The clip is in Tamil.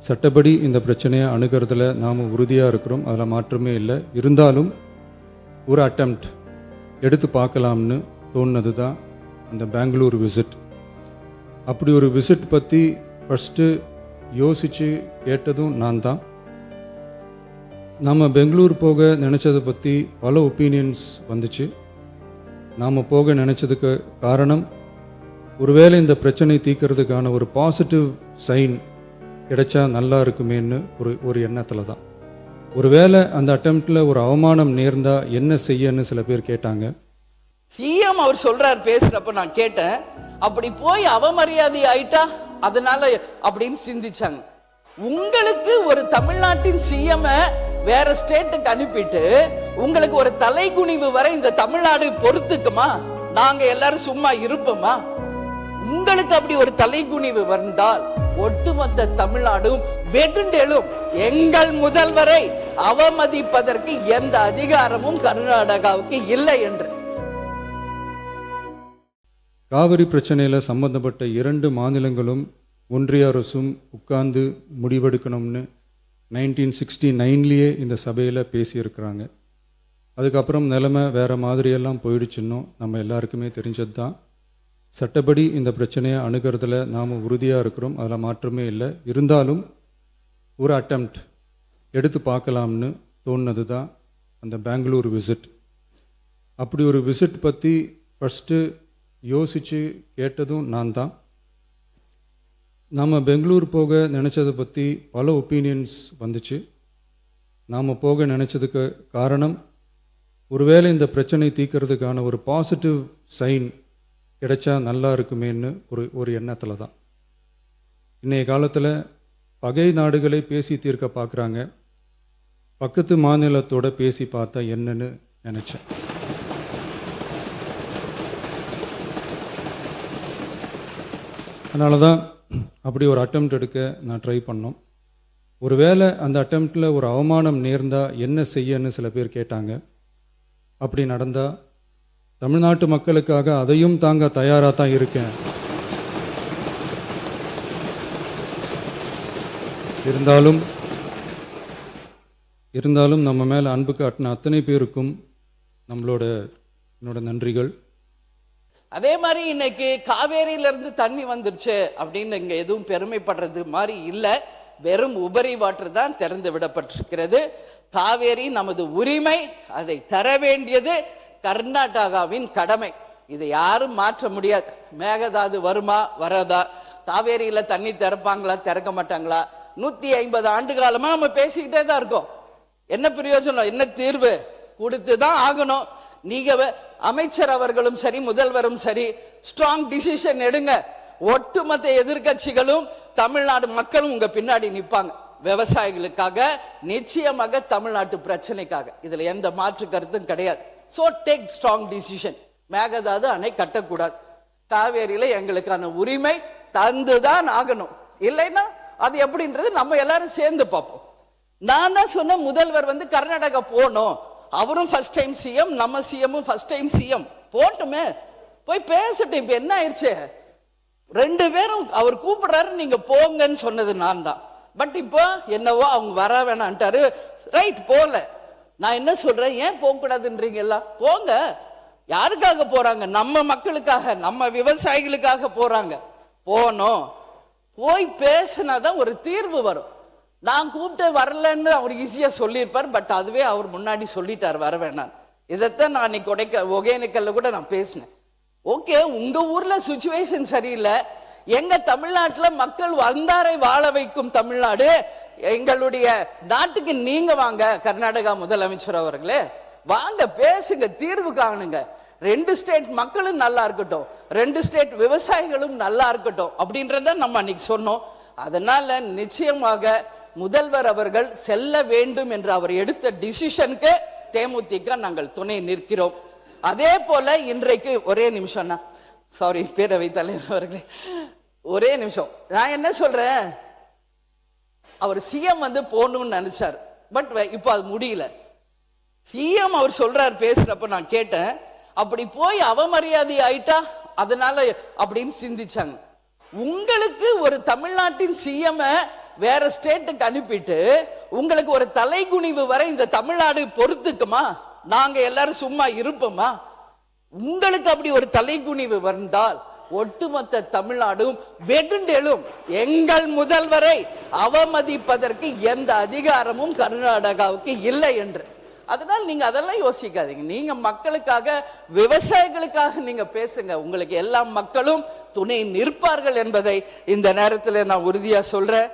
சட்டப்படி இந்த பிரச்சனையை அணுகிறதுல நாம் உறுதியாக இருக்கிறோம், அதில் மாற்றமே இல்லை. இருந்தாலும் ஒரு அட்டெம்ப்ட் எடுத்து பார்க்கலாம்னு தோணுனது தான் அந்த பெங்களூர் விசிட். அப்படி ஒரு விசிட் பற்றி ஃபஸ்ட்டு யோசித்து கேட்டதும் நான் தான். நம்ம பெங்களூர் போக நினச்சதை பற்றி பல ஒப்பீனியன்ஸ் வந்துச்சு. நாம் போக நினச்சதுக்கு காரணம், ஒருவேளை இந்த பிரச்சனை தீர்க்கறதுக்கான ஒரு பாசிட்டிவ் சைன் கிடைச்சா நல்லா இருக்குமேன்னு ஒரு எண்ணத்தில் தான். ஒருவேளை அந்த அட்டெம்ப்டில் ஒரு அவமானம் நேர்ந்தா என்ன செய்யன்னு சில பேர் கேட்டாங்க. சிஎம் அவர் சொல்றார் பேசுறப்ப நான் கேட்டேன், அப்படி போய் அவமரியாதை ஆயிட்டா அதனால அப்படின்னு சிந்திச்சாங்க. உங்களுக்கு ஒரு தமிழ்நாட்டின் சிஎம் வேற ஸ்டேட்டுக்கு அனுப்பிட்டு உங்களுக்கு ஒரு தலைகுனிவு வரை இந்த தமிழ்நாடு பொறுத்துக்குமா? நாங்க எல்லாரும் சும்மா இருப்போமா? உங்களுக்கு அப்படி ஒரு தலைகுனிவு வந்தால் ஒட்டுமொத்த தமிழ்நாடும் வெகுண்டெழும். எங்கள் முதல்வரை அவமதிப்பதற்கு எந்த அதிகாரமும் கர்நாடகாவுக்கு இல்லை என்று. காவிரி பிரச்சனையில் சம்பந்தப்பட்ட 2 மாநிலங்களும் ஒன்றிய அரசும் உட்கார்ந்து முடிவெடுக்கணும்னு 1969 இந்த சபையில் பேசியிருக்கிறாங்க. அதுக்கப்புறம் நிலைமை வேறு மாதிரியெல்லாம் போயிடுச்சுன்னு நம்ம எல்லாருக்குமே தெரிஞ்சது தான். சட்டப்படி இந்த பிரச்சனையை அணுகிறதுல நாம் உறுதியாக இருக்கிறோம், அதில் மாற்றமே இல்லை. இருந்தாலும் ஒரு அட்டெம்ப்ட் எடுத்து பார்க்கலாம்னு தோணுனது தான் அந்த பெங்களூர் விசிட். அப்படி ஒரு விசிட் பற்றி ஃபஸ்ட்டு யோசித்து கேட்டதும் நான் தான். நாம் பெங்களூர் போக நினச்சதை பற்றி பல ஒப்பீனியன்ஸ் வந்துச்சு. நாம் போக நினச்சதுக்கு காரணம், ஒருவேளை இந்த பிரச்சனை தீர்க்கறதுக்கான ஒரு பாசிட்டிவ் சைன் கிடைச்சா நல்லா இருக்குமேன்னு ஒரு எண்ணத்தில் தான். இன்றைய காலத்தில் பகை நாடுகளை பேசி தீர்க்க பார்க்குறாங்க, பக்கத்து மாநிலத்தோட பேசி பார்த்தா என்னன்னு நினச்சேன். அதனால தான் அப்படி ஒரு அட்டெம்ப்ட் எடுக்க நான் ட்ரை பண்ணோம். ஒருவேளை அந்த அட்டெம்ப்டில் ஒரு அவமானம் நேர்ந்தால் என்ன செய்யன்னு சில பேர் கேட்டாங்க. அப்படி நடந்தால் தமிழ்நாட்டு மக்களுக்காக அதையும் தாங்க தயாராக தான் இருக்கேன். இருந்தாலும் நம்ம மேலே அன்பு காட்டின அத்தனை பேருக்கும் என்னோட நன்றிகள். அதே மாதிரி இன்னைக்கு காவேரியில இருந்து தண்ணி வந்துருச்சு அப்படின்னு இங்க எதுவும் பெருமைப்படுறது மாதிரி இல்ல. வெறும் உபரி வாட்டர் தான் திறந்து விடப்பட்டிருக்கிறது. காவேரி நமது உரிமை, அதை தர வேண்டியது கர்நாடகாவின் கடமை. இதை யாரும் மாற்ற முடியாது. மேகதாது வருமா வராதா, காவேரியில தண்ணி திறப்பாங்களா திறக்க மாட்டாங்களா, 150 ஆண்டு காலமா நம்ம பேசிக்கிட்டே தான் இருக்கோம். என்ன பிரயோஜனம், என்ன தீர்வு? கொடுத்துதான் ஆகணும். நீங்க அமைச்சர் அவர்களும் சரி, முதல்வரும் சரி, ஸ்ட்ராங் டிசிஷன் எடுங்க. ஒட்டுமொத்த எதிர்கட்சிகளும் தமிழ்நாடு மக்களும் உங்க பின்னாடி நிற்பாங்க. விவசாயிகளுக்காக, நிச்சயமாக தமிழ்நாட்டு பிரச்சனைக்காக. இதுல எந்த மாற்று கருத்தும் கிடையாது. So take strong decision. Mekedatu அணை கட்டக்கூடாது. காவேரியில எங்களுக்கான உரிமை தந்துதான் ஆகணும். இல்லைன்னா அது எப்படின்றது நம்ம எல்லாரும் சேர்ந்து பார்ப்போம். நான் தான் சொன்ன முதல்வர் கர்நாடகா போனோம். அவரும் ஃபர்ஸ்ட் டைம் சிஎம், நம்ம சிஎம்மும் ஃபர்ஸ்ட் டைம் சிஎம். போட்டுமே, போய் பேசட்டும். இப்ப என்ன ஆயிடுச்சு, 2 பேரும் அவர் கூப்பிடுறாரு, நீங்க போங்கன்னு சொன்னது நான் தான். பட் இப்போ என்னவோ அவங்க வர வேணான்ட்டாரு. ரைட், போல. நான் என்ன சொல்றேன், ஏன் போக கூடாதுன்றீங்க? எல்லாம் போங்க. யாருக்காக போறாங்க? நம்ம மக்களுக்காக, நம்ம விவசாயிகளுக்காக போறாங்க. போனோம், போய் பேசினாதான் ஒரு தீர்வு வரும். நான் கூப்பிட்டு வரலன்னு அவர் ஈஸியா சொல்லியிருப்பார். பட் அதுவே அவர் முன்னாடி சொல்லிட்டார் வர வேணாம். இதைத்தான் நான் இன்னைக்கு ஒகேனக்கல்ல கூட நான் பேசினேன். ஓகே, உங்க ஊர்ல சுச்சுவேஷன் சரியில்லை. எங்க தமிழ்நாட்டுல மக்கள் வந்தாரை வாழ வைக்கும் தமிழ்நாடு. எங்களுடைய நாட்டுக்கு நீங்க வாங்க, கர்நாடகா முதலமைச்சர் அவர்களே, வாங்க பேசுங்க, தீர்வு காணுங்க. 2 ஸ்டேட் மக்களும் நல்லா இருக்கட்டும், 2 ஸ்டேட் விவசாயிகளும் நல்லா இருக்கட்டும் அப்படின்றத நம்ம அன்னைக்கு சொன்னோம். அதனால நிச்சயமாக முதல்வர் அவர்கள் செல்ல வேண்டும் என்று அவர் எடுத்த டிசிஷனுக்கு தேமுதிக நாங்கள் துணை நிற்கிறோம். அதே போல இன்றைக்கு ஒரே நிமிஷம், சாரி பேரவைத் தலைவர் அவர்களே, ஒரே நிமிஷம். நான் என்ன சொல்றேன், அவர் சிஎம் போகணும்னு நினைச்சார். பட் இப்ப அது முடியல. சிஎம் அவர் சொல்றார் பேசுறப்ப நான் கேட்டேன், அப்படி போய் அவமரியாதை ஆயிட்டா அதனால அப்படின்னு சிந்திச்சாங்க. உங்களுக்கு ஒரு தமிழ்நாட்டின் சிஎம் வேற ஸ்டேட்டுக்கு அனுப்பிட்டு உங்களுக்கு ஒரு தலைகுனிவு வரை இந்த தமிழ்நாடு பொறுத்துக்குமா? நாங்க எல்லாரும் சும்மா இருப்போமா? உங்களுக்கு அப்படி ஒரு தலைகுனிவு வந்தால் ஒட்டுமொத்த தமிழ்நாடும் வெகுண்டெழும். எங்கள் முதல்வரை அவமதிப்பதற்கு எந்த அதிகாரமும் கர்நாடகாவுக்கு இல்லை என்று. அதனால் நீங்க அதெல்லாம் யோசிக்காதீங்க. நீங்க மக்களுக்காக, விவசாயிகளுக்காக நீங்க பேசுங்க. உங்களுக்கு எல்லா மக்களும் துணை நிற்பார்கள் என்பதை இந்த நேரத்தில் நான் உறுதியா சொல்றேன்.